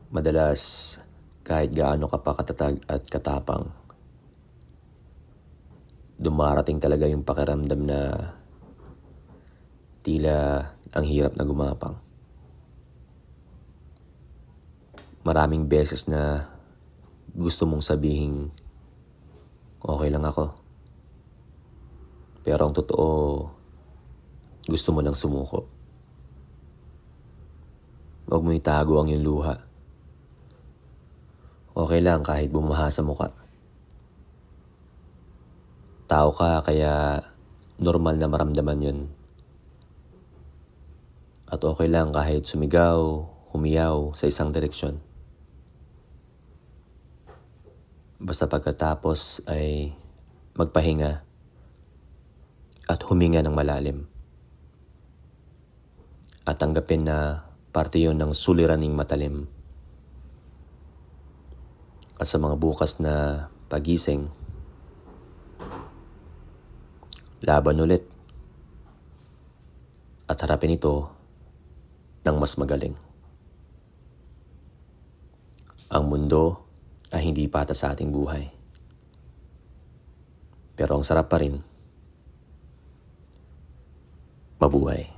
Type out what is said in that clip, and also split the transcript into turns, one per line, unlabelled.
Madalas, kahit gaano ka pa katatag at katapang, dumarating talaga yung pakiramdam na tila ang hirap na gumapang. Maraming beses na gusto mong sabihin, okay lang ako. Pero ang totoo, gusto mo lang sumuko. Huwag mo itago ang iyong luha. Okay lang kahit bumaha sa muka. Tao ka kaya normal na maramdaman yun. At okay lang kahit sumigaw, humiyaw sa isang direksyon. Basta pagkatapos ay magpahinga at huminga ng malalim. At tanggapin na parte yun ng suliraning matalim. At sa mga bukas na pagising, laban ulit. At harapin ito ng mas magaling. Ang mundo ay hindi patas sa ating buhay. Pero ang sarap pa rin mabuhay.